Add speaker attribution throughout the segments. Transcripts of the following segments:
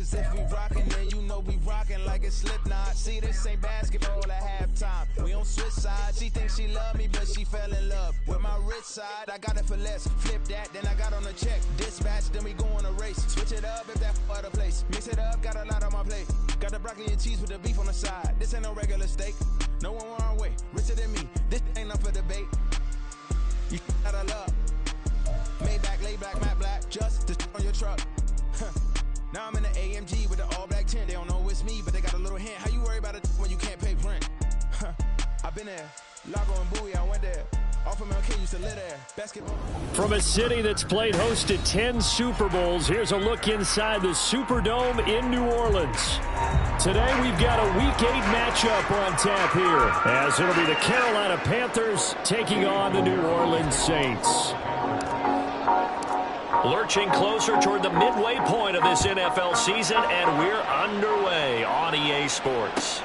Speaker 1: Cause if we rockin', then you know we rockin' like it's Slipknot. See, this ain't basketball at halftime. We on switch sides. She thinks she love me, but she fell in love with my rich side. I got it for less. Flip that, then I got on a check. Dispatch, then we go on a race. Switch it up if that other place. Mix it up, got a lot on my plate. Got the broccoli and cheese with the beef on the side. This ain't no regular steak. No one wrong way. Richer than me. This ain't up for debate. You out of love. Maybach, lay black, matte black. Just to on your truck. Now I'm in the AMG with the all black tint. They don't know it's me, but they got a little hint. How you worry about it when you can't pay rent? I've been there. Lago and Bowie, I went there. Off of MLK used to live there. Basketball.
Speaker 2: From a city that's played host to 10 Super Bowls, here's a look inside the Superdome in New Orleans. Today we've got a Week 8 matchup on tap here, as it'll be the Carolina Panthers taking on the New Orleans Saints. Lurching closer toward the midway point of this NFL season, and we're underway on EA Sports.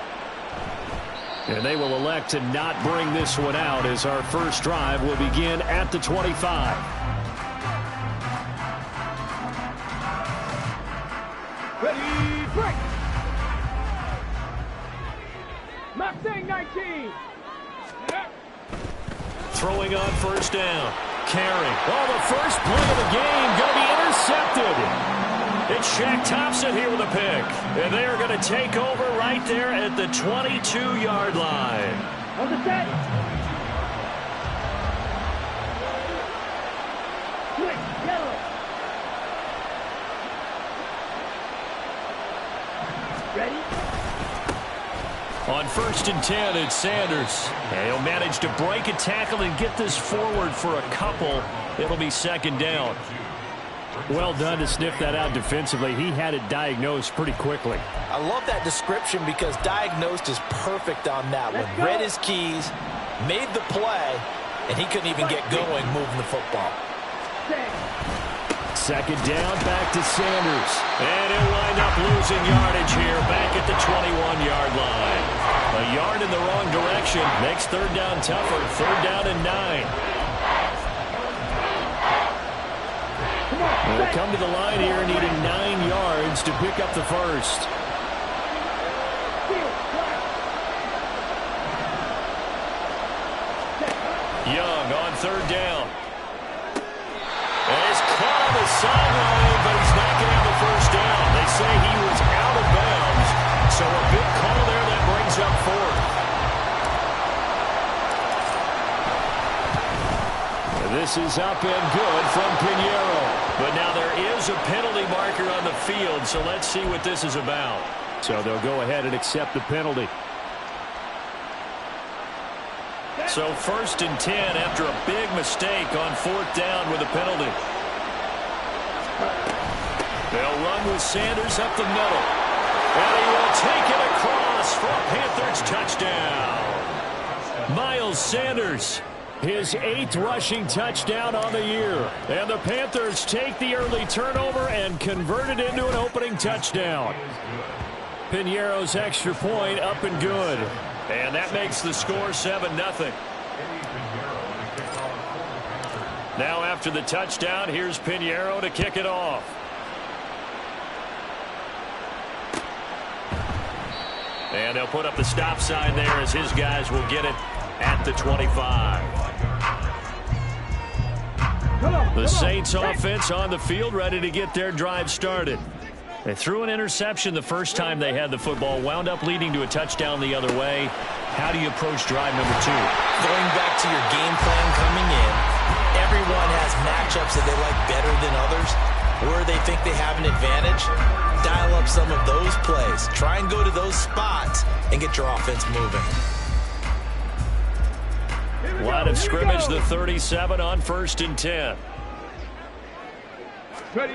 Speaker 2: And they will elect to not bring this one out as our first drive will begin at the 25.
Speaker 3: Ready, break! Mustang 19!
Speaker 2: Throwing on first down. Carry. Oh, the first play of the game going to be intercepted. It's Shaq Thompson here with a pick. And they are going to take over right there at the 22-yard line.
Speaker 3: On the set. Quick, yellow. Ready?
Speaker 2: On first and 10, it's Sanders. And he'll manage to break a tackle and get this forward for a couple. It'll be second down. Well done to sniff that out defensively. He had it diagnosed pretty quickly.
Speaker 4: I love that description because diagnosed is perfect on that one. Read his keys, made the play, and he couldn't even get going moving the football.
Speaker 2: Second down, back to Sanders. And he'll wind up losing yardage here back at the 21-yard line. A yard in the wrong direction makes third down tougher. Third down and 9. They'll come to the line here needing 9 yards to pick up the first. Young on third down. And he's caught on the sideline, but he's not going to have the first down. They say he was out of bounds. So a good call there that brings up fourth. This is up and good from Pinheiro. But now there is a penalty marker on the field, so let's see what this is about. So they'll go ahead and accept the penalty. So first and 10 after a big mistake on fourth down with a penalty. They'll run with Sanders up the middle. And he will take it across for a Panthers touchdown. Miles Sanders. His 8th rushing touchdown on the year. And the Panthers take the early turnover and convert it into an opening touchdown. Pinheiro's extra point up and good. And that makes the score 7-0. Now after the touchdown, here's Pinheiro to kick it off. And they'll put up the stop sign there as his guys will get it at the 25. The Saints offense on the field ready to get their drive started. They threw an interception the first time they had the football, wound up leading to a touchdown the other way. How do you approach drive number 2?
Speaker 4: Going back to your game plan coming in, everyone has matchups that they like better than others, where they think they have an advantage. Dial up some of those plays. Try and go to those spots and get your offense moving.
Speaker 2: Line of scrimmage, the 37 on first and 10.
Speaker 3: Ready.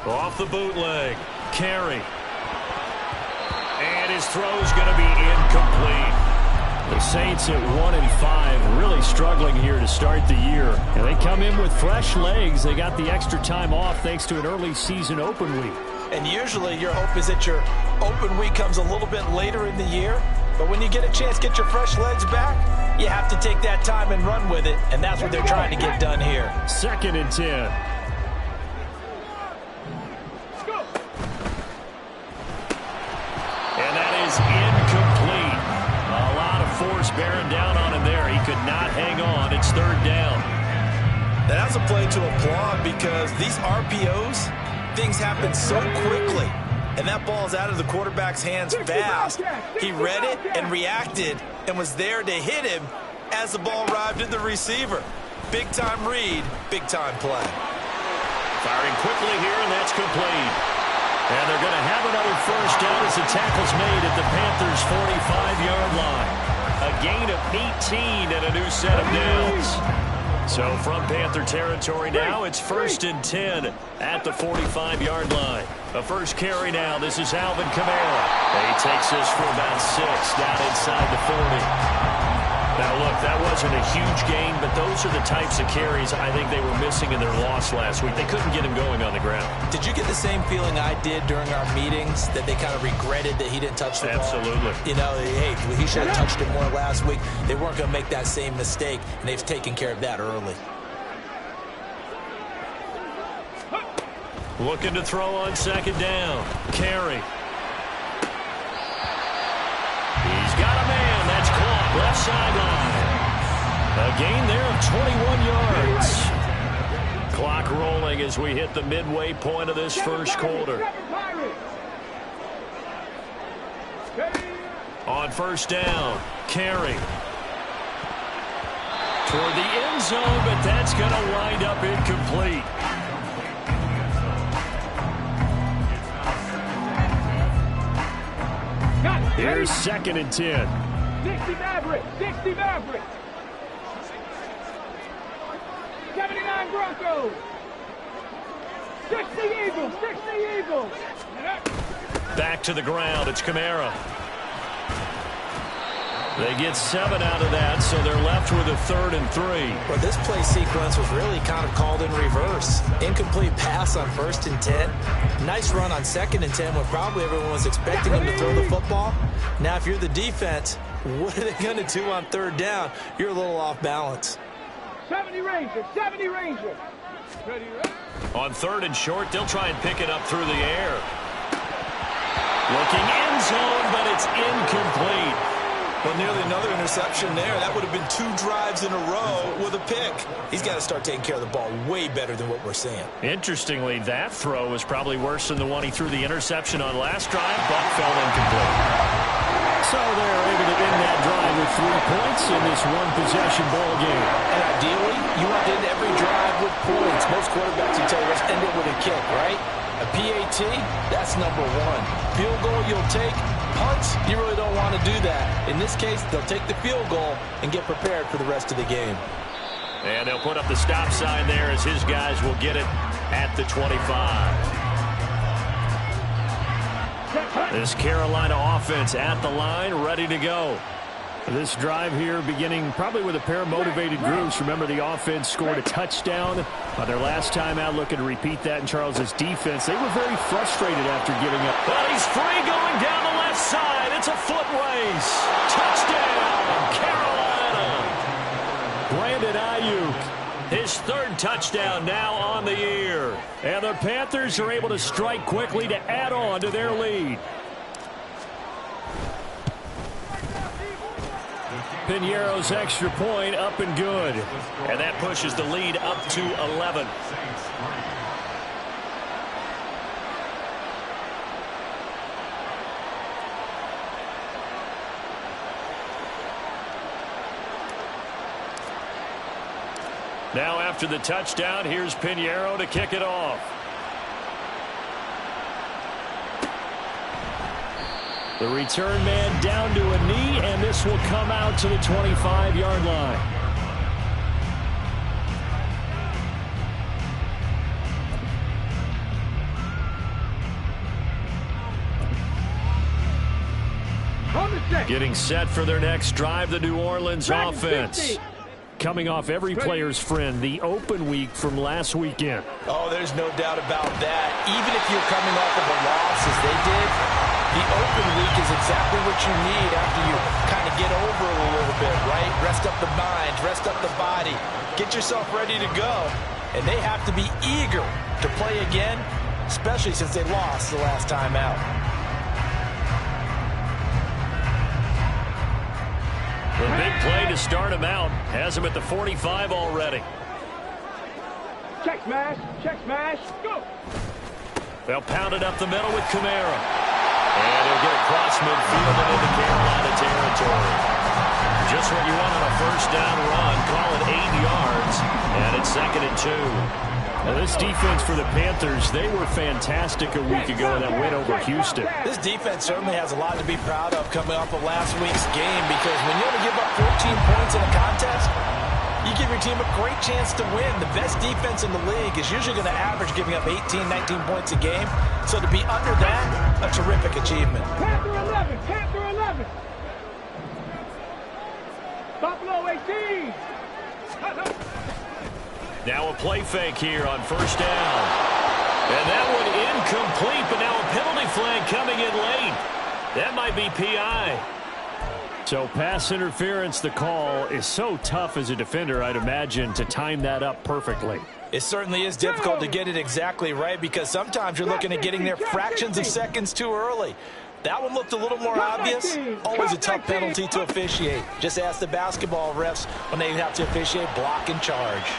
Speaker 2: Off the bootleg. Carry. And his throw's going to be incomplete. The Saints at 1-5, really struggling here to start the year. And they come in with fresh legs. They got the extra time off thanks to an early season open week.
Speaker 4: And usually your hope is that your open week comes a little bit later in the year. But when you get a chance to get your fresh legs back, you have to take that time and run with it. And that's what they're trying to get done here.
Speaker 2: Second and 10. force bearing down on him there. He could not hang on. It's third down.
Speaker 4: That's a play to applaud because these RPOs, things happen so quickly. And that ball's out of the quarterback's hands fast. He read it and reacted and was there to hit him as the ball arrived at the receiver. Big-time read, big-time play.
Speaker 2: Firing quickly here, and that's complete. And they're going to have another first down as the tackle's made at the Panthers' 45-yard line. A gain of 18 and a new set of downs. So from Panther territory now, it's 1st and 10 at the 45-yard line. A first carry now. This is Alvin Kamara. He takes this for about 6 down inside the 40. Now, look, that wasn't a huge gain, but those are the types of carries I think they were missing in their loss last week. They couldn't get him going on the ground.
Speaker 4: Did you get the same feeling I did during our meetings, that they kind of regretted that he didn't touch the ball?
Speaker 2: Absolutely.
Speaker 4: You know, hey, he should have touched it more last week. They weren't going to make that same mistake, and they've taken care of that early.
Speaker 2: Looking to throw on second down. Carey. He's got a man. That's caught. Left sideline. A gain there of 21 yards. Clock rolling as we hit the midway point of this first quarter. On first down, Carey. Toward the end zone, but that's going to wind up incomplete. Here's 2nd and 10.
Speaker 3: 60 Mavericks, 60 Mavericks. 79 Broncos. 60 Eagles, 60 Eagles.
Speaker 2: Back to the ground, it's Kamara. They get 7 out of that, so they're left with a 3rd and 3.
Speaker 4: Well, this play sequence was really kind of called in reverse. Incomplete pass on 1st and 10. Nice run on 2nd and 10 when probably everyone was expecting him to throw the football. Now, if you're the defense, what are they going to do on 3rd down? You're a little off balance.
Speaker 3: 70 Rangers, 70 Rangers. Ready, right?
Speaker 2: On 3rd and short, they'll try and pick it up through the air. Looking end zone, but it's incomplete.
Speaker 4: Well, nearly another interception there. That would have been 2 drives in a row with a pick. He's got to start taking care of the ball way better than what we're seeing.
Speaker 2: Interestingly, that throw was probably worse than the one he threw the interception on last drive, but fell incomplete. So they're able to end that drive with 3 points in this one-possession ball game.
Speaker 4: And ideally, you want to end every drive with points. Most quarterbacks will tell you, let's end it with a kick, right? A PAT, that's number 1. Field goal you'll take. Punts, you really don't want to do that. In this case, they'll take the field goal and get prepared for the rest of the game.
Speaker 2: And they'll put up the stop sign there as his guys will get it at the 25. This Carolina offense at the line, ready to go. This drive here beginning probably with a pair of motivated groups. Remember, the offense scored a touchdown on their last time out. Looking to repeat that in Charles's defense. They were very frustrated after giving up. But he's free going down the left side. It's a foot race. Touchdown, Carolina. Brandon Ayuk, his 3rd touchdown now on the year. And the Panthers are able to strike quickly to add on to their lead. Piñeiro's extra point up and good. And that pushes the lead up to 11. Now after the touchdown, here's Piñeiro to kick it off. The return man down to a knee, and this will come out to the 25-yard line. Getting set for their next drive, the New Orleans offense. Coming off every player's friend, the open week from last weekend.
Speaker 4: Oh, there's no doubt about that. Even if you're coming off of a loss as they did, the open week is exactly what you need after you kind of get over it a little bit, right? Rest up the mind, rest up the body, get yourself ready to go. And they have to be eager to play again, especially since they lost the last time out.
Speaker 2: The big play to start him out has him at the 45 already.
Speaker 3: Check smash, go!
Speaker 2: They'll pound it up the middle with Kamara. And he'll get across midfield and into Carolina territory. Just what you want on a first down run. Call it 8 yards. And it's 2nd and 2. Now this defense for the Panthers, they were fantastic a week ago in that win over Houston.
Speaker 4: This defense certainly has a lot to be proud of coming off of last week's game, because when you only give up 14 points in a contest, you give your team a great chance to win. The best defense in the league is usually going to average giving up 18, 19 points a game. So to be under that, a terrific achievement.
Speaker 3: Panther 11. Buffalo 18.
Speaker 2: Now a play fake here on first down. And that one incomplete, but now a penalty flag coming in late. That might be PI. So pass interference, the call is so tough as a defender, I'd imagine, to time that up perfectly.
Speaker 4: It certainly is difficult to get it exactly right, because sometimes you're looking at getting there fractions of seconds too early. That one looked a little more obvious. Always a tough penalty to officiate. Just ask the basketball refs when they have to officiate block and charge.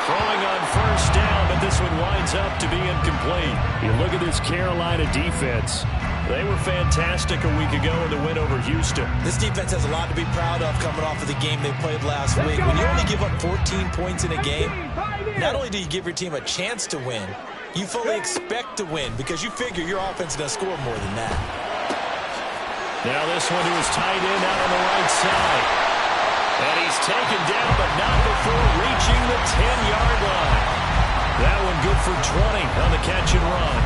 Speaker 2: Throwing on first down, but this one winds up to be incomplete. You look at this Carolina defense. They were fantastic a week ago in the win over Houston.
Speaker 4: This defense has a lot to be proud of coming off of the game they played last week. When you only give up 14 points in a game, not only do you give your team a chance to win, you fully expect to win, because you figure your offense is going to score more than that.
Speaker 2: Now this one to his tight end out on the right side. And he's taken down, but not before reaching the 10-yard line. That one good for 20 on the catch and run.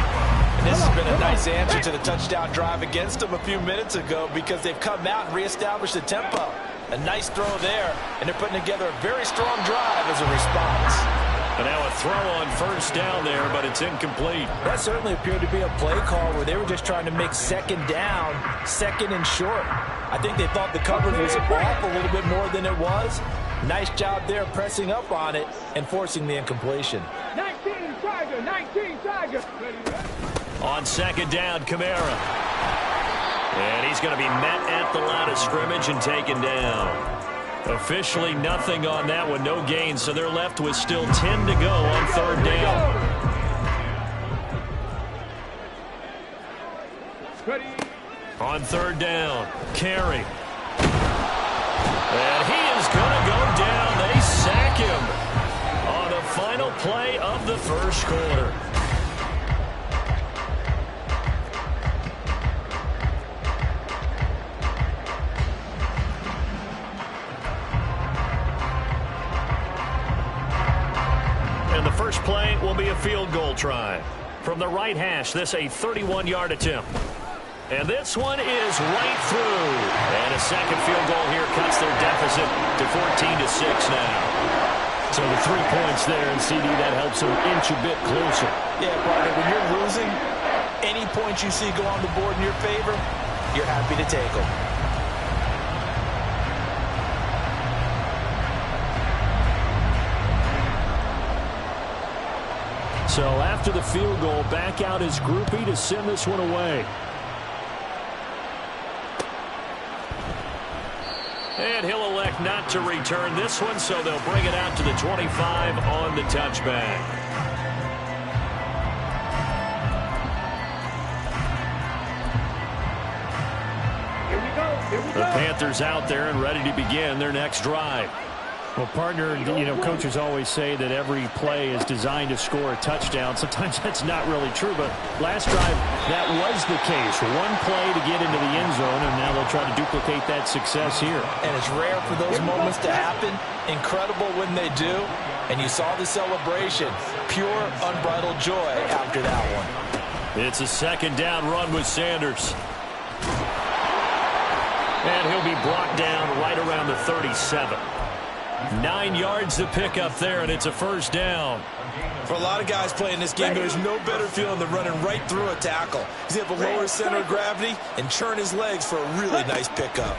Speaker 4: And this has been a nice answer to the touchdown drive against them a few minutes ago, because they've come out and reestablished the tempo. A nice throw there, and they're putting together a very strong drive as a response.
Speaker 2: And now a throw on first down there, but it's incomplete.
Speaker 4: That certainly appeared to be a play call where they were just trying to make second down, second and short. I think they thought the coverage was off a little bit more than it was. Nice job there pressing up on it and forcing the incompletion.
Speaker 3: 19 Tiger.
Speaker 2: On second down, Kamara. And he's going to be met at the line of scrimmage and taken down. Officially nothing on that one, no gain, so they're left with still 10 to go on third down. On third down, Carey. And he is going to go down. They sack him on the final play of the first quarter. Play will be a field goal try. From the right hash, this a 31-yard attempt. And this one is right through. And a second field goal here cuts their deficit to 14-6 now. So the 3 points there, and CD, that helps them inch a bit closer.
Speaker 4: Yeah, partner, when you're losing, any points you see go on the board in your favor, you're happy to take them.
Speaker 2: So after the field goal, back out is Groupie to send this one away. And he'll elect not to return this one, so they'll bring it out to the 25 on the touchback. The Panthers out there and ready to begin their next drive. Well, partner, you know, coaches always say that every play is designed to score a touchdown. Sometimes that's not really true, but last drive, that was the case. One play to get into the end zone, and now they'll try to duplicate that success here.
Speaker 4: And it's rare for those moments to happen. Incredible when they do. And you saw the celebration. Pure, unbridled joy after that one.
Speaker 2: It's a second down run with Sanders. And he'll be brought down right around the 37. 9 yards to pick up there, and it's a first down.
Speaker 4: For a lot of guys playing this game, there's no better feeling than running right through a tackle. He's able to lower his center of gravity and churn his legs for a really nice pickup.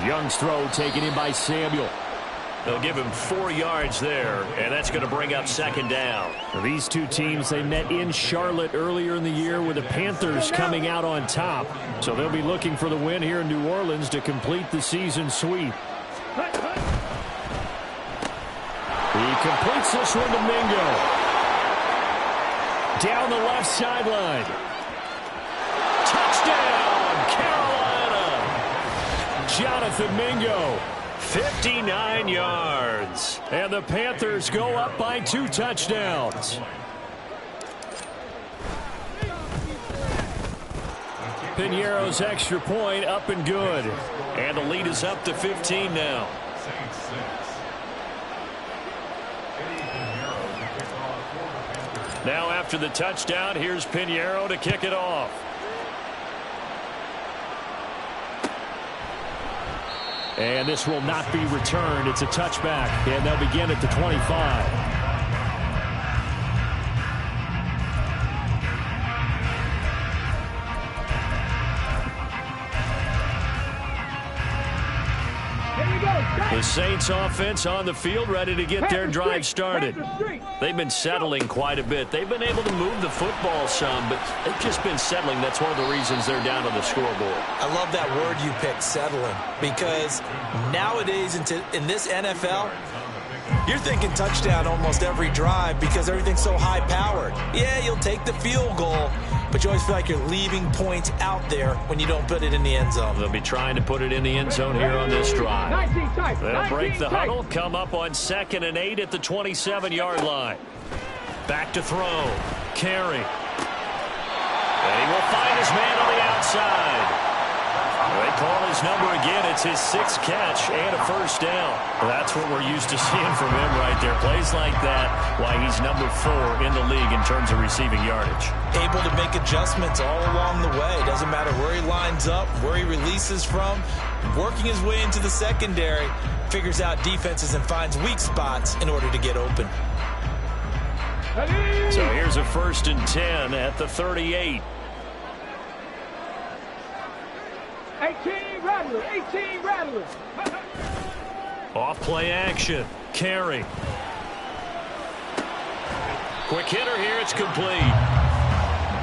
Speaker 2: Young's throw taken in by Samuel. They'll give him 4 yards there, and that's going to bring up second down. These two teams, they met in Charlotte earlier in the year with the Panthers coming out on top. So they'll be looking for the win here in New Orleans to complete the season sweep. He completes this one to Mingo. Down the left sideline. Touchdown, Carolina. Jonathan Mingo. 59 yards. And the Panthers go up by 2 touchdowns. Piñeiro's extra point up and good. And the lead is up to 15 now. Now after the touchdown, here's Piñeiro to kick it off. And this will not be returned. It's a touchback, and they'll begin at the 25. The Saints offense on the field, ready to get their drive started. They've been settling quite a bit. They've been able to move the football some, but they've just been settling. That's one of the reasons they're down on the scoreboard.
Speaker 4: I love that word you picked, settling, because nowadays in this NFL, you're thinking touchdown almost every drive because everything's so high-powered. Yeah, you'll take the field goal, but you always feel like you're leaving points out there when you don't put it in the end zone.
Speaker 2: They'll be trying to put it in the end zone here on this drive. They'll break the huddle, come up on 2nd and 8 at the 27-yard line. Back to throw. Carey. And he will find his man on the outside. They call his number again. It's his 6th catch and a first down. That's what we're used to seeing from him right there. Plays like that, why he's number 4 in the league in terms of receiving yardage.
Speaker 4: Able to make adjustments all along the way. Doesn't matter where he lines up, where he releases from. Working his way into the secondary, figures out defenses and finds weak spots in order to get open.
Speaker 2: So here's a 1st and 10 at the 38.
Speaker 3: 18 rattlers, 18 rattlers.
Speaker 2: Off play action. Carey. Quick hitter here. It's complete.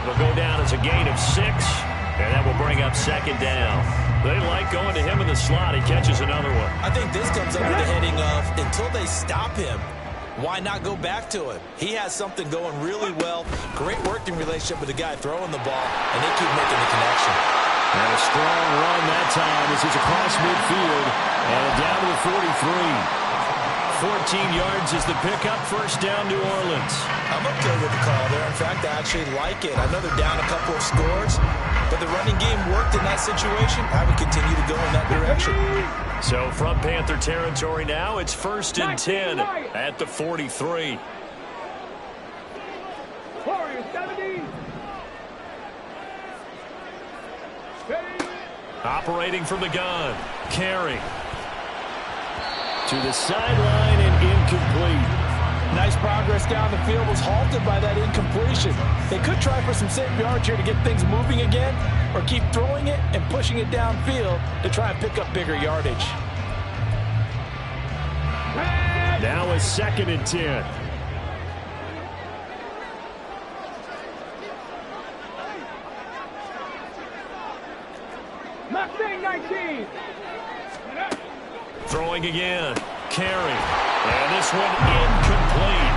Speaker 2: It'll go down as a gain of 6, and that will bring up 2nd down. They like going to him in the slot. He catches another one.
Speaker 4: I think this comes under the heading of until they stop him, why not go back to him? He has something going really well. Great working relationship with the guy throwing the ball, and they keep making the connection.
Speaker 2: And a strong run that time as he's across midfield and down to the 43. 14 yards is the pickup. First down, New Orleans.
Speaker 4: I'm okay with the call there. In fact, I actually like it. I know they're down a couple of scores, but the running game worked in that situation. I would continue to go in that direction.
Speaker 2: So from Panther territory now, it's 1st and 10 at the 43.
Speaker 3: Warriors 70.
Speaker 2: Operating from the gun. Carey. To the sideline and incomplete.
Speaker 5: Nice progress down the field, was halted by that incompletion. They could try for some safe yards here to get things moving again, or keep throwing it and pushing it downfield to try and pick up bigger yardage.
Speaker 2: Now a 2nd and 10.
Speaker 3: Mustang 19.
Speaker 2: Throwing again. Carey. And this one incomplete.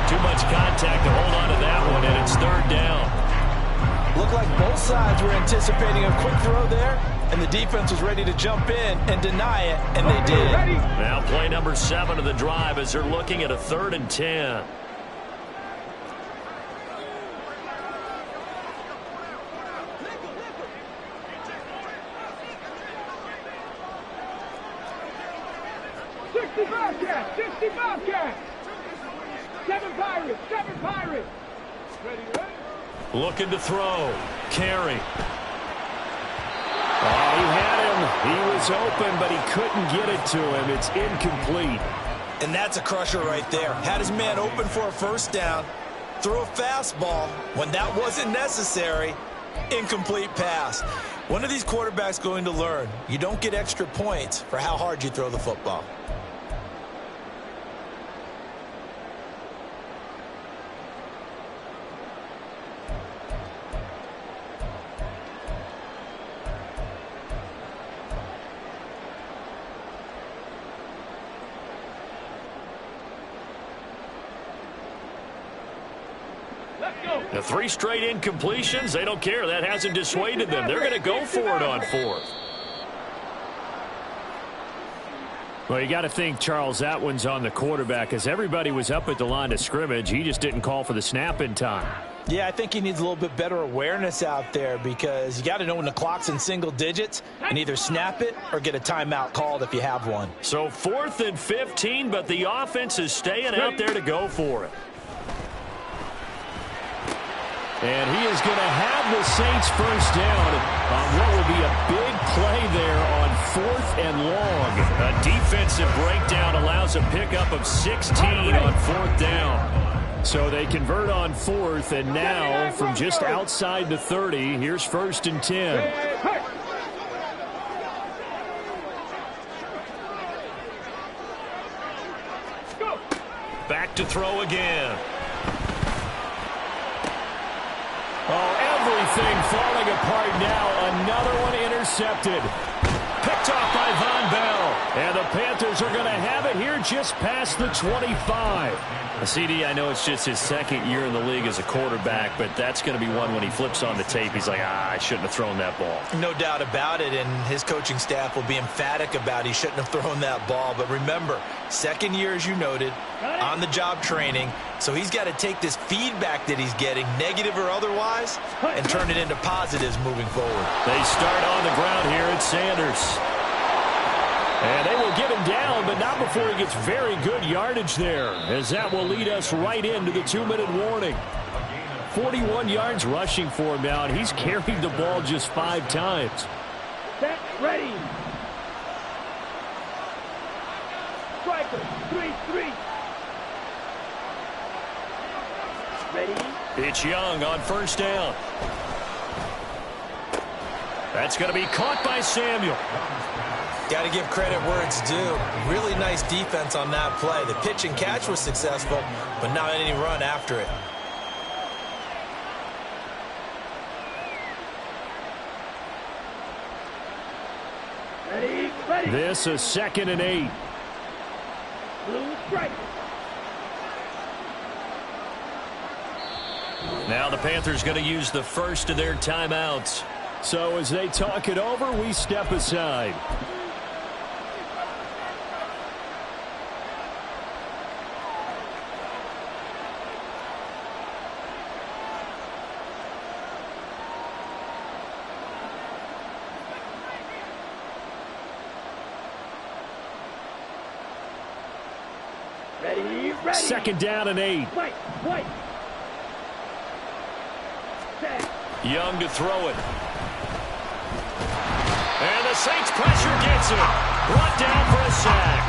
Speaker 2: Too much contact to hold on to that one, and it's 3rd down.
Speaker 5: Looked like both sides were anticipating a quick throw there, and the defense was ready to jump in and deny it, and they did.
Speaker 2: Now play number 7 of the drive as they're looking at a 3rd and 10.
Speaker 3: Seven Pirates. Ready?
Speaker 2: Looking to throw. Carey. Oh, he had him. He was open, but he couldn't get it to him. It's incomplete.
Speaker 4: And that's a crusher right there. Had his man open for a first down. Threw a fastball when that wasn't necessary. Incomplete pass. One of these quarterbacks going to learn, you don't get extra points for how hard you throw the football.
Speaker 2: The 3 straight incompletions, they don't care. That hasn't dissuaded them. They're going to go for it on 4th. Well, you got to think, Charles, that one's on the quarterback, as everybody was up at the line of scrimmage. He just didn't call for the snap in time.
Speaker 5: Yeah, I think he needs a little bit better awareness out there, because you got to know when the clock's in single digits and either snap it or get a timeout called if you have one.
Speaker 2: So 4th and 15, but the offense is staying out there to go for it. And he is going to have the Saints first down on what will be a big play there on 4th and long. A defensive breakdown allows a pickup of 16 on 4th down. So they convert on 4th, and now from just outside the 30, here's 1st and 10. Back to throw again. Oh, everything falling apart now. Another one intercepted. Picked off by Von Bell. And the Panthers are going to have it here just past the 25. CD, I know it's just his 2nd year in the league as a quarterback, but that's going to be one when he flips on the tape, he's like, I shouldn't have thrown that ball.
Speaker 5: No doubt about it, and his coaching staff will be emphatic about he shouldn't have thrown that ball. But remember, 2nd year, as you noted, on-the-job training, so he's got to take this feedback that he's getting, negative or otherwise, and turn it into positives moving forward.
Speaker 2: They start on the ground here at Sanders. And they will get him down, but not before he gets very good yardage there, as that will lead us right into the 2-minute warning. 41 yards rushing for him now, and he's carried the ball just 5 times.
Speaker 3: Set, ready. Striker, 3-3. Ready.
Speaker 2: It's Young on 1st down. That's going to be caught by Samuel.
Speaker 5: Got to give credit where it's due. Really nice defense on that play. The pitch and catch was successful, but not any run after it.
Speaker 3: Ready, ready.
Speaker 2: This is 2nd and 8.
Speaker 3: Blue strike.
Speaker 2: Now the Panthers going to use the first of their timeouts. So as they talk it over, we step aside.
Speaker 3: Ready, ready.
Speaker 2: 2nd down and 8.
Speaker 3: White. Set.
Speaker 2: Young to throw it. And the Saints pressure gets him. Brought down for a sack.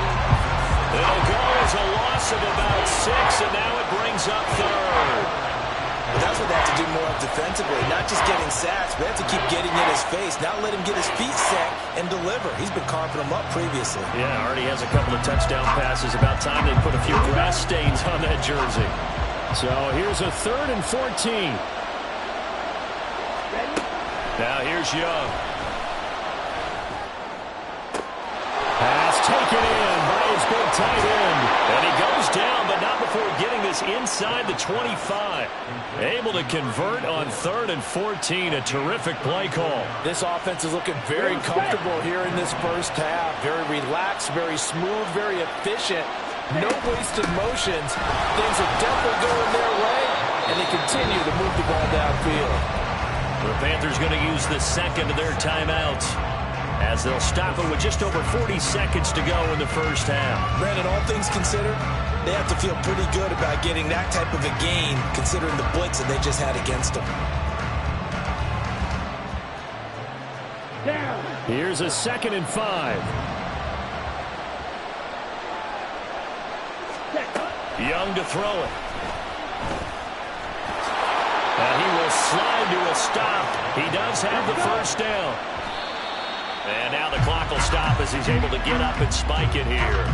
Speaker 2: It'll go as a loss of about 6, and now it brings up 3rd.
Speaker 5: But that's what they have to do more of defensively, not just getting sacks, but they have to keep getting in his face, not let him get his feet set and deliver. He's been carving them up previously.
Speaker 2: Yeah, already has a couple of touchdown passes. About time they put a few grass stains on that jersey. So here's a 3rd and 14. Now here's Young. Pass taken in by his big tight end. And he goes down, but not before getting this inside the 25. Able to convert on 3rd and 14. A terrific play call.
Speaker 5: This offense is looking very comfortable here in this first half. Very relaxed, very smooth, very efficient. No wasted motions. Things are definitely going their way, and they continue to move the ball downfield.
Speaker 2: The Panthers going to use the 2nd of their timeouts, as they'll stop it with just over 40 seconds to go in the first half.
Speaker 5: Brandon, all things considered, they have to feel pretty good about getting that type of a gain, considering the blitz that they just had against them.
Speaker 3: Down.
Speaker 2: Here's a 2nd and 5. Young to throw it. And he will slide to a stop. He does have the first down. And now the clock will stop as he's able to get up and spike it here.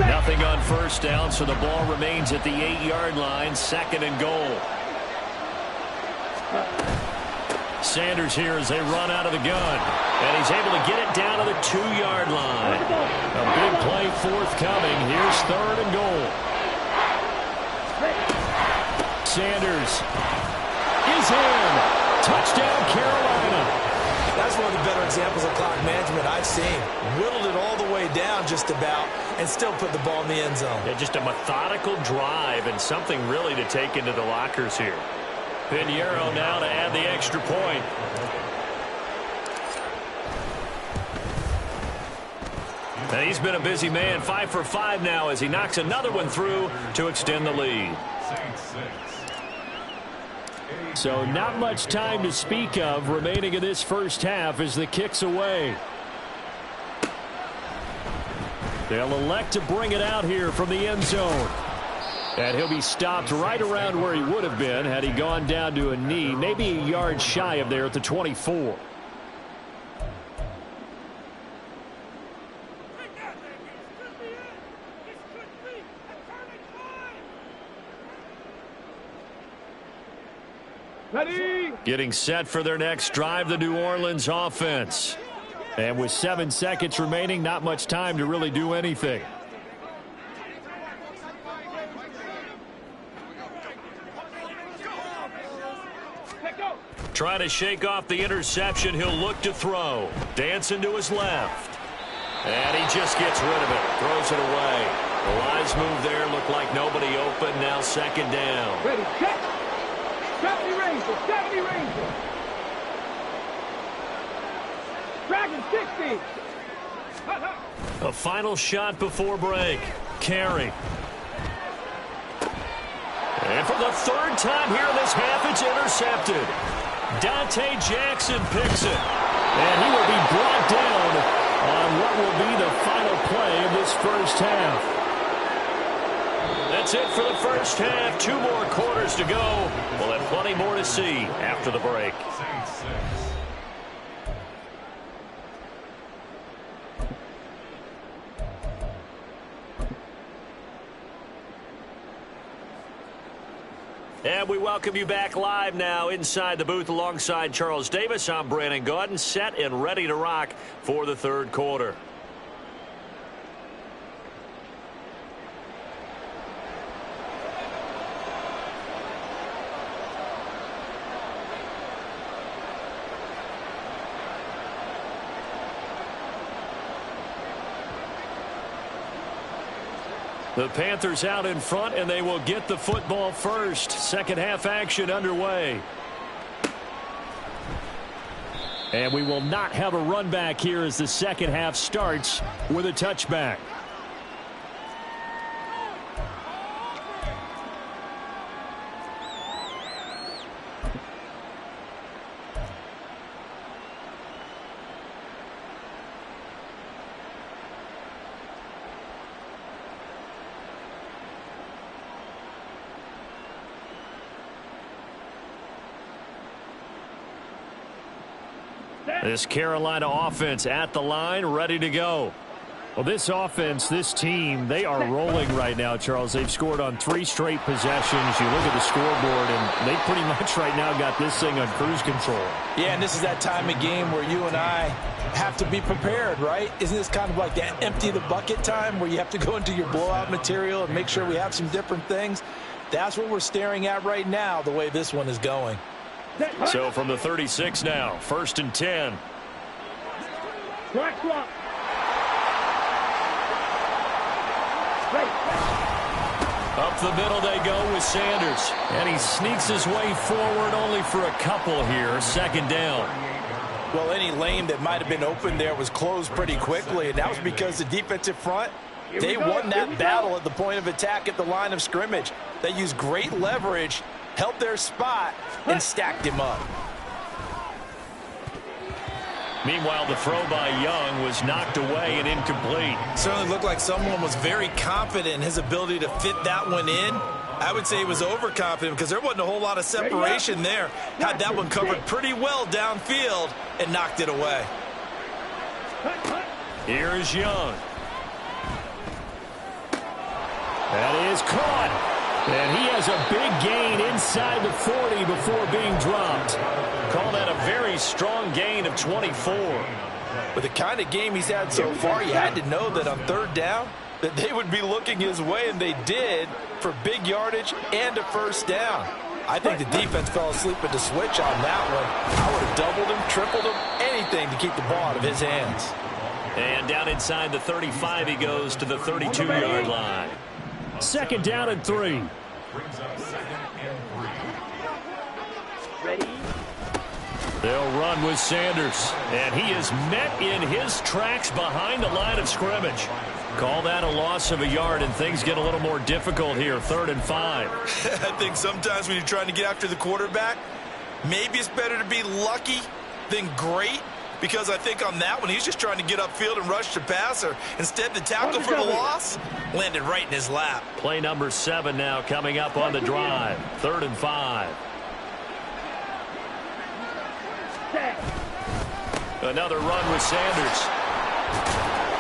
Speaker 2: Nothing on first down, so the ball remains at the 8-yard line, 2nd and goal. Sanders here as they run out of the gun. And he's able to get it down to the 2-yard line. A big play forthcoming. Here's 3rd and goal. Sanders is in. Touchdown, Carolina.
Speaker 5: That's one of the better examples of clock management I've seen. Whittled it all the way down just about and still put the ball in the end zone.
Speaker 2: Yeah, just a methodical drive and something really to take into the lockers here. Pinheiro now to add the extra point. And he's been a busy man, 5 for 5 now as he knocks another one through to extend the lead. So not much time to speak of remaining in this first half as the kick's away. They'll elect to bring it out here from the end zone. And he'll be stopped right around where he would have been had he gone down to a knee, maybe a yard shy of there at the 24.
Speaker 3: Ready?
Speaker 2: Getting set for their next drive, the New Orleans offense. And with 7 seconds remaining, not much time to really do anything. Trying to shake off the interception, he'll look to throw. Dancing to his left. And he just gets rid of it. Throws it away. The lines move there. Look like nobody open. Now 2nd down.
Speaker 3: Ready, check. 70 Rangers, 70 Rangers. Dragon 60.
Speaker 2: A final shot before break. Carey. And for the 3rd time here in this half, it's intercepted. Dante Jackson picks it. And he will be brought down on what will be the final play of this first half. That's it for the first half. 2 more quarters to go. We'll have plenty more to see after the break. And we welcome you back live now inside the booth alongside Charles Davis. I'm Brandon Gaudin, set and ready to rock for the 3rd quarter. The Panthers out in front, and they will get the football first. Second half action underway. And we will not have a run back here as the second half starts with a touchback. This Carolina offense at the line, ready to go. Well, this offense, this team, they are rolling right now, Charles. They've scored on 3 straight possessions. You look at the scoreboard, and they pretty much right now got this thing on cruise control.
Speaker 5: Yeah, and this is that time of game where you and I have to be prepared, right? Isn't this kind of like that empty the bucket time where you have to go into your blowout material and make sure we have some different things? That's what we're staring at right now, the way this one is going.
Speaker 2: So from the 36 now, 1st and 10. Up the middle they go with Sanders. And he sneaks his way forward only for a couple here. 2nd down.
Speaker 5: Well, any lane that might have been open there was closed pretty quickly, and that was because the defensive front, they won that battle at the point of attack at the line of scrimmage. They used great leverage, held their spot, and stacked him up.
Speaker 2: Meanwhile, the throw by Young was knocked away and incomplete.
Speaker 4: Certainly looked like someone was very confident in his ability to fit that one in. I would say he was overconfident because there wasn't a whole lot of separation there. Had that one covered pretty well downfield and knocked it away.
Speaker 2: Here's Young. That is caught. And he has a big gain inside the 40 before being dropped. call that a very strong gain of 24.
Speaker 5: With the kind of game he's had so far, you had to know that on third down that they would be looking his way, and they did, for big yardage and a first down. I think the defense fell asleep at the switch on that one. I would have doubled him, tripled him, anything to keep the ball out of his hands.
Speaker 2: And down inside the 35, he goes to the 32-yard line. Second down and 3.
Speaker 3: Ready?
Speaker 2: They'll run with Sanders, and he is met in his tracks behind the line of scrimmage. Call that a loss of a yard, and things get a little more difficult here, 3rd and 5.
Speaker 4: I think sometimes when you're trying to get after the quarterback, maybe it's better to be lucky than great, because I think on that one, he's just trying to get upfield and rush the passer. Instead, the tackle for the loss landed right in his lap.
Speaker 2: Play number 7 now coming up on the drive, 3rd and 5. Another run with Sanders.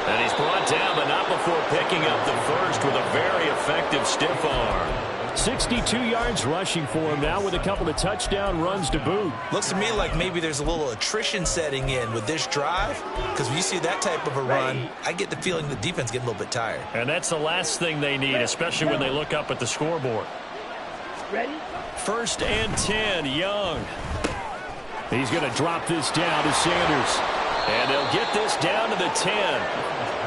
Speaker 2: And he's brought down, but not before picking up the first with a very effective stiff arm. 62 yards rushing for him now with a couple of touchdown runs to boot.
Speaker 4: Looks to me like maybe there's a little attrition setting in with this drive, because when you see that type of a run, I get the feeling the defense getting a little bit tired.
Speaker 2: And that's the last thing they need, especially when they look up at the scoreboard.
Speaker 3: Ready?
Speaker 2: 1st and 10, Young. He's going to drop this down to Sanders. And they'll get this down to the 10.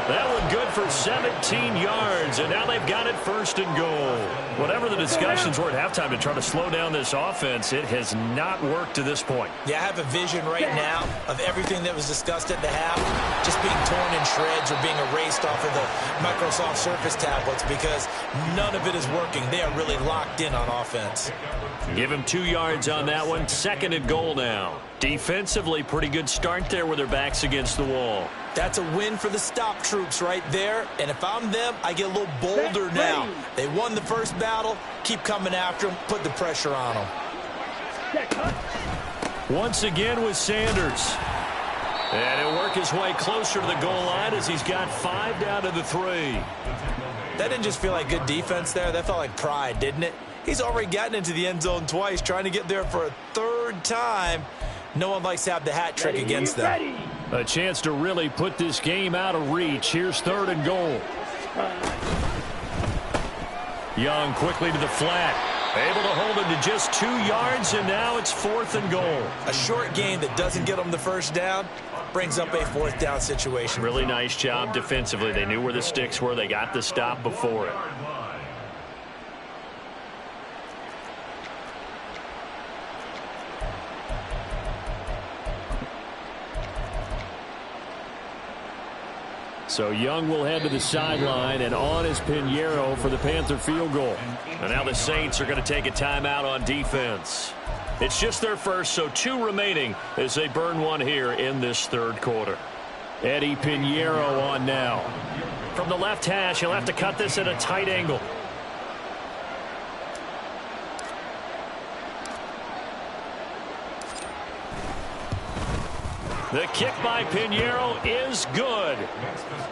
Speaker 2: That one good for 17 yards, and now they've got it 1st and goal. Whatever the discussions were at halftime to try to slow down this offense, it has not worked to this point.
Speaker 4: Yeah, I have a vision right now of everything that was discussed at the half just being torn in shreds or being erased off of the Microsoft Surface tablets, because none of it is working. They are really locked in on offense.
Speaker 2: Give him 2 yards on that one. 2nd and goal now. Defensively, pretty good start there with their backs against the wall.
Speaker 4: That's a win for the stop troops right there. And if I'm them, I get a little bolder now. They won the first battle. Keep coming after them. Put the pressure on them.
Speaker 2: Once again with Sanders. And he'll work his way closer to the goal line as he's got 5 down to the 3.
Speaker 4: That didn't just feel like good defense there. That felt like pride, didn't it? He's already gotten into the end zone twice, trying to get there for a 3rd time. No one likes to have the hat trick against them.
Speaker 2: A chance to really put this game out of reach. Here's 3rd and goal. Young quickly to the flat. Able to hold him to just 2 yards, and now it's 4th and goal.
Speaker 4: A short game that doesn't get them the first down brings up a 4th down situation.
Speaker 2: Really nice job defensively. They knew where the sticks were. They got the stop before it. So Young will head to the sideline, and on is Pinheiro for the Panther field goal. And now the Saints are going to take a timeout on defense. It's just their first, so 2 remaining as they burn one here in this 3rd quarter. Eddie Pinheiro on now. From the left hash, he'll have to cut this at a tight angle. The kick by Pinheiro is good.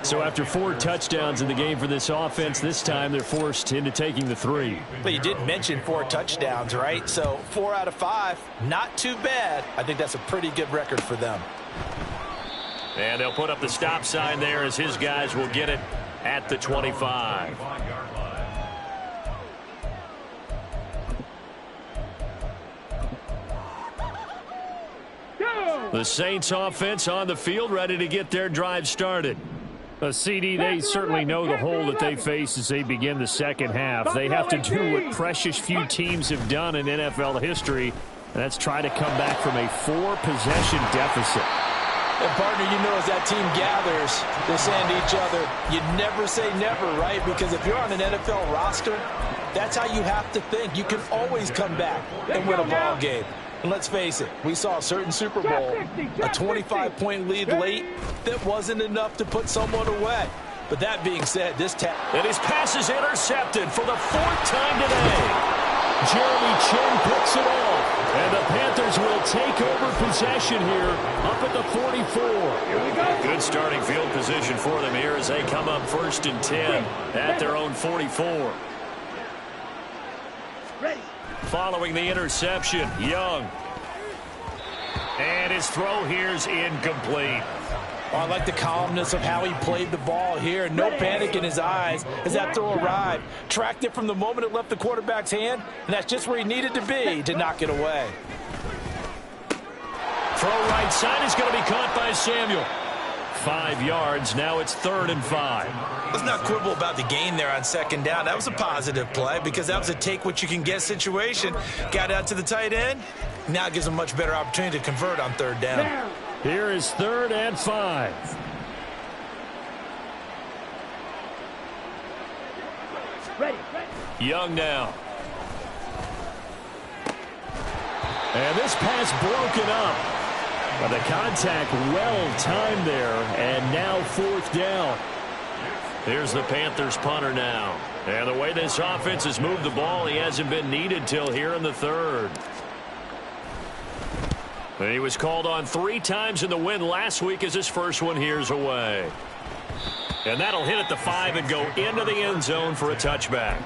Speaker 2: So after 4 touchdowns in the game for this offense, this time they're forced into taking the 3.
Speaker 4: But you did mention 4 touchdowns, right? So 4 out of 5, not too bad. I think that's a pretty good record for them.
Speaker 2: And they'll put up the stop sign there as his guys will get it at the 25. The Saints offense on the field, ready to get their drive started. CD, they certainly know the hole that they face as they begin the second half. They have to do what precious few teams have done in NFL history, and that's try to come back from a 4-possession deficit.
Speaker 5: And, partner, you know as that team gathers, they're saying to each other, you never say never, right? Because if you're on an NFL roster, that's how you have to think. You can always come back and win a ball game. And let's face it, we saw a certain Super Bowl, a 25-point lead late that wasn't enough to put someone away. But that being said,
Speaker 2: and his pass is intercepted for the 4th time today. Jeremy Chin picks it off, and the Panthers will take over possession here up at the 44.
Speaker 3: Here we go.
Speaker 2: Good starting field position for them here as they come up 1st and 10 at their own 44.
Speaker 3: Ready.
Speaker 2: Following the interception, Young. And his throw here's incomplete.
Speaker 5: Oh, I like the calmness of how he played the ball here. No panic in his eyes as that throw arrived. Tracked it from the moment it left the quarterback's hand, and that's just where he needed to be to knock it away.
Speaker 2: Throw right side is going to be caught by Samuel. 5 yards. Now it's 3rd and 5.
Speaker 4: Let's not quibble about the gain there on 2nd down. That was a positive play because that was a take-what-you-can-get situation. Got out to the tight end. Now it gives him a much better opportunity to convert on 3rd down.
Speaker 2: Here is 3rd and 5.
Speaker 3: Ready.
Speaker 2: Young now. And this pass broken up. But the contact well timed there. And now 4th down. Here's the Panthers punter now. And the way this offense has moved the ball, he hasn't been needed till here in the 3rd. And he was called on 3 times in the win last week as his first one here's away. And that'll hit at the 5 and go into the end zone for a touchback.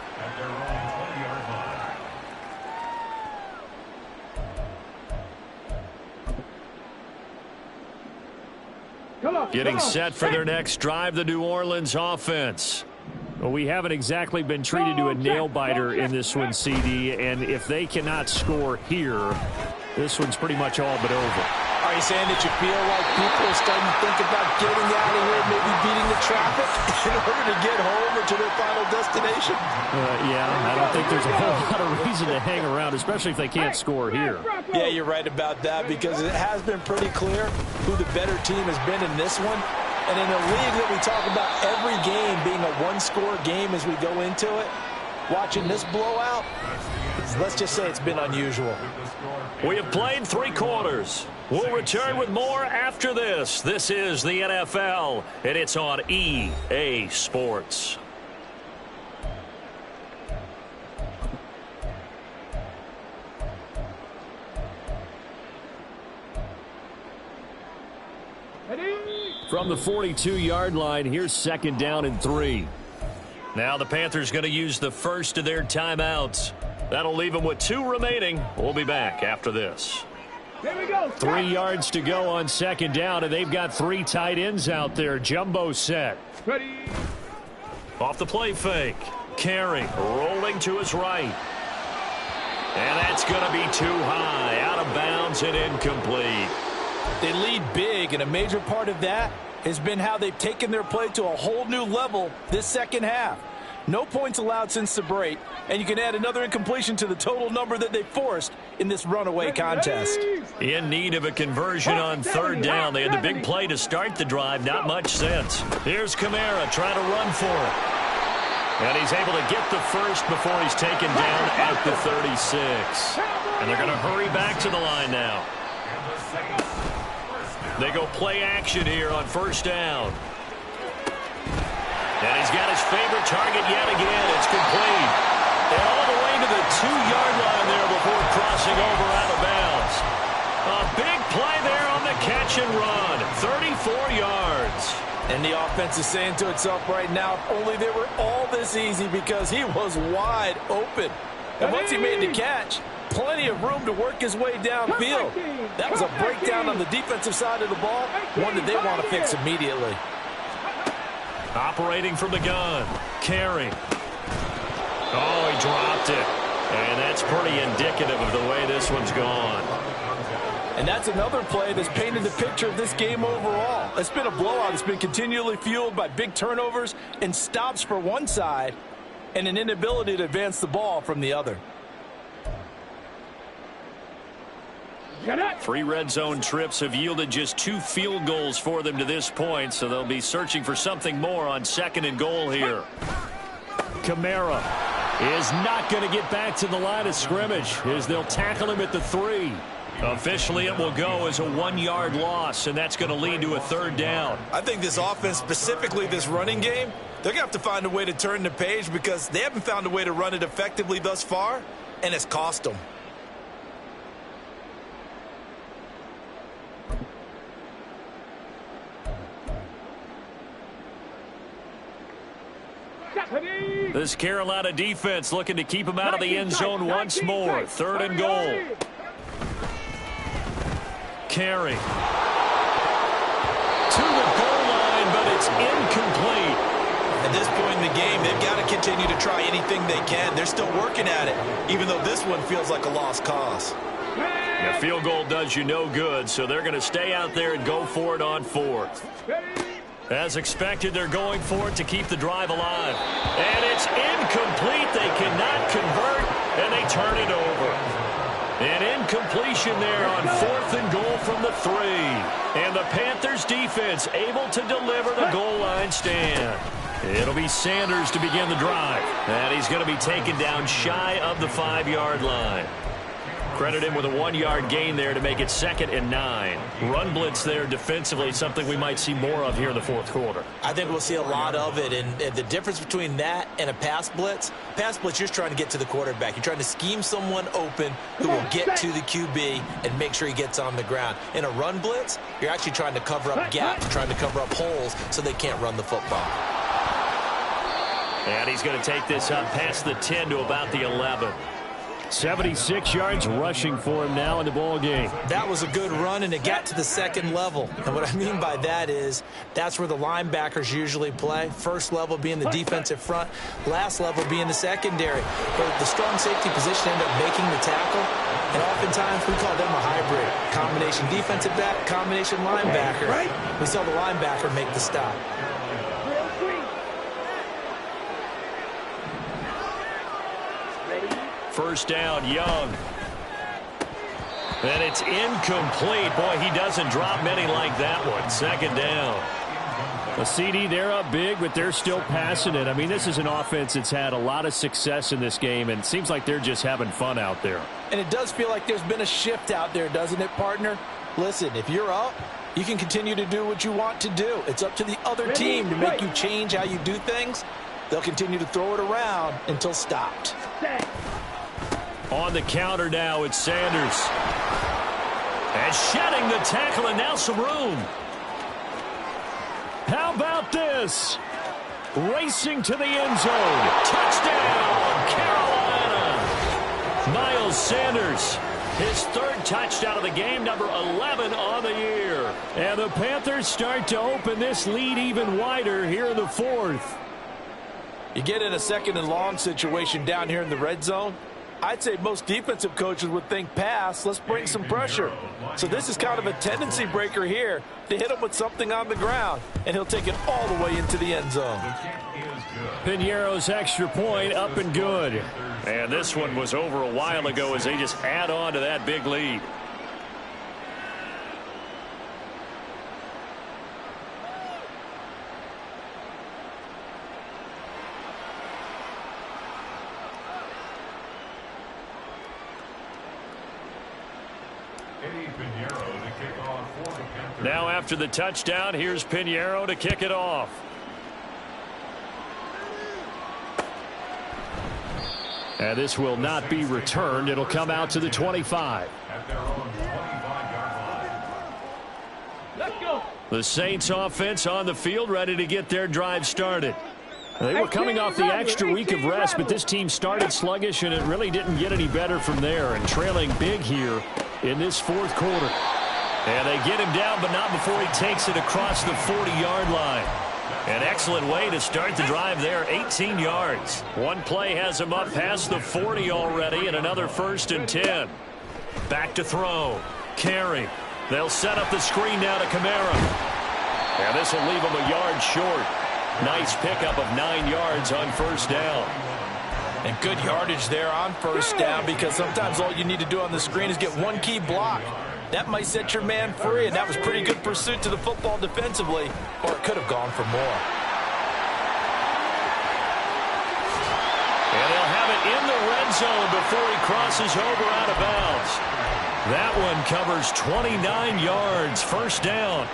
Speaker 2: Getting set for their next drive, the New Orleans offense. Well, we haven't exactly been treated to a nail-biter in this one, CD, and if they cannot score here, this one's pretty much all but over.
Speaker 5: Are you saying that you feel like people are starting to think about getting out of here, maybe beating the traffic in order to get home or to their final destination?
Speaker 2: Yeah, I don't think there's a whole lot of reason to hang around, especially if they can't score here.
Speaker 5: Yeah, you're right about that because it has been pretty clear who the better team has been in this one. And in a league that we talk about every game being a one-score game as we go into it, watching this blowout, let's just say it's been unusual.
Speaker 2: We have played 3 quarters. We'll return with more after this. This is the NFL, and it's on EA Sports. From the 42-yard line, here's 2nd down and 3. Now the Panthers going to use the first of their timeouts. That'll leave them with 2 remaining. We'll be back after this.
Speaker 3: Here we go.
Speaker 2: 3 yards to go on 2nd down, and they've got 3 tight ends out there. Jumbo set.
Speaker 3: Ready.
Speaker 2: Off the play fake. Carey rolling to his right. And that's going to be too high. Out of bounds and incomplete.
Speaker 5: They lead big, and a major part of that has been how they've taken their play to a whole new level this second half. No points allowed since the break, and you can add another incompletion to the total number that they forced in this runaway contest.
Speaker 2: In need of a conversion on 3rd down. They had the big play to start the drive. Not much sense. Here's Kamara trying to run for it. And he's able to get the first before he's taken down at the 36. And they're going to hurry back to the line now. They go play action here on 1st down. And he's got his favorite target yet again. It's complete. And all the way to the 2-yard line there before crossing over out of bounds. A big play there on the catch and run. 34 yards.
Speaker 5: And the offense is saying to itself right now, if only they were all this easy because he was wide open. And once he made the catch, plenty of room to work his way downfield. That was a breakdown on the defensive side of the ball, one that they want to fix immediately.
Speaker 2: Operating from the gun. Carey. Oh, he dropped it. And that's pretty indicative of the way this one's gone.
Speaker 5: And that's another play that's painted the picture of this game overall. It's been a blowout. It's been continually fueled by big turnovers and stops for one side and an inability to advance the ball from the other.
Speaker 2: 3 red zone trips have yielded just 2 field goals for them to this point, so they'll be searching for something more on 2nd and goal here. Kamara is not going to get back to the line of scrimmage as they'll tackle him at the 3. Officially, it will go as a 1-yard loss, and that's going to lead to a 3rd down.
Speaker 4: I think this offense, specifically this running game, they're going to have to find a way to turn the page because they haven't found a way to run it effectively thus far, and it's cost them.
Speaker 2: This Carolina defense looking to keep him out of the end zone once more. 3rd and goal. Carry. To the goal line, but it's incomplete.
Speaker 4: At this point in the game, they've got to continue to try anything they can. They're still working at it, even though this one feels like a lost cause.
Speaker 2: The field goal does you no good, so they're going to stay out there and go for it on fourth. As expected, they're going for it to keep the drive alive. And it's incomplete. They cannot convert, and they turn it over. An incompletion there on 4th and goal from the 3. And the Panthers defense able to deliver the goal line stand. It'll be Sanders to begin the drive. And he's going to be taken down shy of the 5-yard line. Credit him with a 1-yard gain there to make it 2nd and 9. Run blitz there defensively, something we might see more of here in the 4th quarter.
Speaker 4: I think we'll see a lot of it, and the difference between that and a pass blitz, you're just trying to get to the quarterback. You're trying to scheme someone open who will get to the QB and make sure he gets on the ground. In a run blitz, you're actually trying to cover up gaps, trying to cover up holes so they can't run the football.
Speaker 2: And he's going to take this up past the 10 to about the 11. 76 yards rushing for him now in the ball game.
Speaker 4: That was a good run, and it got to the 2nd level. And what I mean by that is that's where the linebackers usually play. First level being the defensive front, last level being the secondary. But the strong safety position ended up making the tackle, and oftentimes we call them a hybrid. Combination defensive back, combination linebacker. We saw the linebacker make the stop.
Speaker 2: First down, Young. And it's incomplete. Boy, he doesn't drop many like that one. 2nd down. A CD, they're up big, but they're still passing it. I mean, this is an offense that's had a lot of success in this game, and it seems like they're just having fun out there.
Speaker 5: And it does feel like there's been a shift out there, doesn't it, partner? Listen, if you're up, you can continue to do what you want to do. It's up to the other team to make you change how you do things. They'll continue to throw it around until stopped.
Speaker 2: On the counter now, it's Sanders. And shedding the tackle, and now some room. How about this? Racing to the end zone. Touchdown, Carolina. Miles Sanders, his 3rd touchdown of the game, number 11 on the year. And the Panthers start to open this lead even wider here in the 4th.
Speaker 5: You get in a 2nd and long situation down here in the red zone. I'd say most defensive coaches would think pass, let's bring some pressure. So this is kind of a tendency breaker here to hit him with something on the ground, and he'll take it all the way into the end zone.
Speaker 2: Piñeiro's extra point up and good. And this one was over a while ago as they just add on to that big lead. Now after the touchdown, here's Piñeiro to kick it off. And this will not be returned. It'll come out to the 25.
Speaker 3: Let's go.
Speaker 2: The Saints offense on the field, ready to get their drive started. They were coming off the extra week of rest, but this team started sluggish, and it really didn't get any better from there, and trailing big here in this 4th quarter. And they get him down, but not before he takes it across the 40-yard line. An excellent way to start the drive there, 18 yards. One play has him up past the 40 already, and another 1st and 10. Back to throw. Carry. They'll set up the screen now to Kamara. And this will leave him a yard short. Nice pickup of 9 yards on 1st down.
Speaker 5: And good yardage there on 1st down, because sometimes all you need to do on the screen is get one key block. That might set your man free, and that was pretty good pursuit to the football defensively, or it could have gone for more.
Speaker 2: And they'll have it in the red zone before he crosses over out of bounds. That one covers 29 yards, 1st down.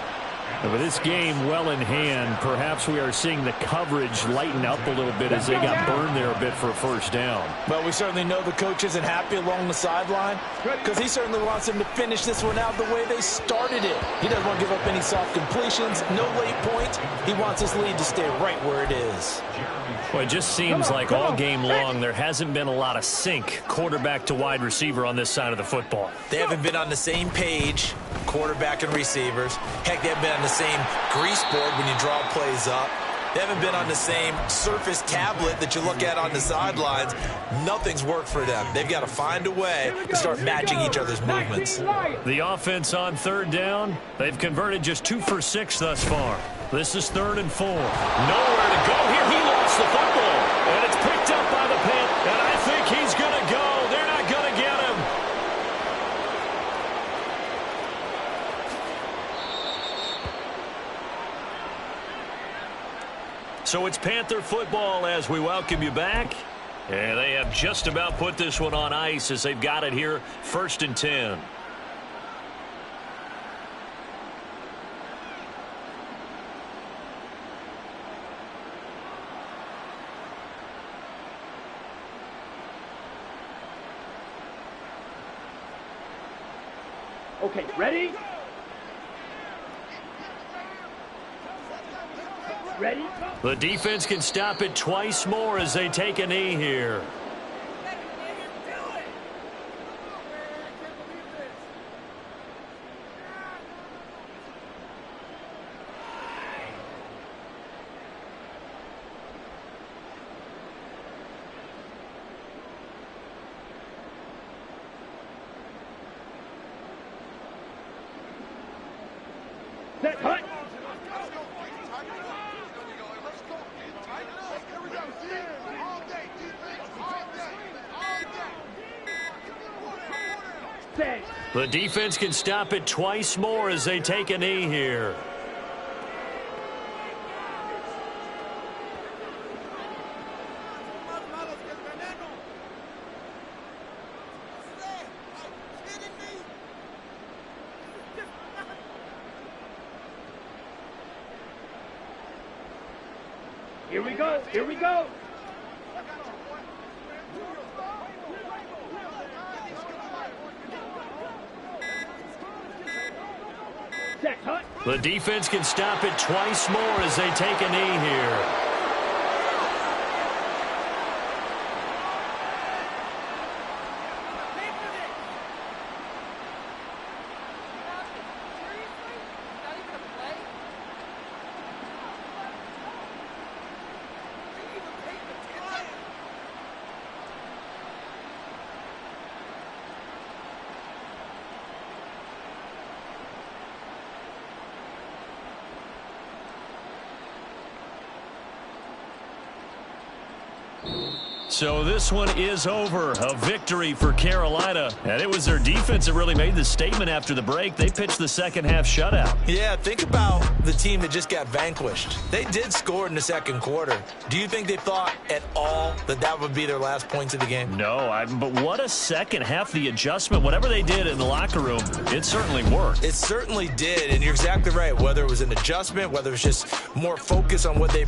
Speaker 2: And with this game well in hand, perhaps we are seeing the coverage lighten up a little bit as they got burned there a bit for a 1st down.
Speaker 5: But we certainly know the coach isn't happy along the sideline, because he certainly wants them to finish this one out the way they started it. He doesn't want to give up any soft completions, no late points. He wants this lead to stay right where it is.
Speaker 2: Well, it just seems like all game long there hasn't been a lot of sync quarterback to wide receiver on this side of the football.
Speaker 4: They haven't been on the same page, quarterback and receivers. Heck, they haven't been on the same grease board when you draw plays up. They haven't been on the same surface tablet that you look at on the sidelines. Nothing's worked for them. They've got to find a way to start matching each other's movements.
Speaker 2: The offense on third down, they've converted just 2 for 6 thus far. This is 3rd and 4. Nowhere to go here. He lost the football, and it's picked up by the Panthers. And I think he's going to go. They're not going to get him. So it's Panther football as we welcome you back. And they have just about put this one on ice as they've got it here, 1st and 10.
Speaker 3: Okay, ready? Ready?
Speaker 2: The defense can stop it twice more as they take a knee here.
Speaker 3: Set, hut!
Speaker 2: The defense can stop it twice more as they take a knee here.
Speaker 3: Here we go, here we go! Set, hut!
Speaker 2: The defense can stop it twice more as they take a knee here. So this one is over. A victory for Carolina. And it was their defense that really made the statement after the break. They pitched the second half shutout.
Speaker 4: Yeah, think about the team that just got vanquished. They did score in the second quarter. Do you think they thought at all that that would be their last points of the game?
Speaker 2: No, but what a second half. The adjustment, whatever they did in the locker room, it certainly worked.
Speaker 4: It certainly did, and you're exactly right. Whether it was an adjustment, whether it was just more focus on what they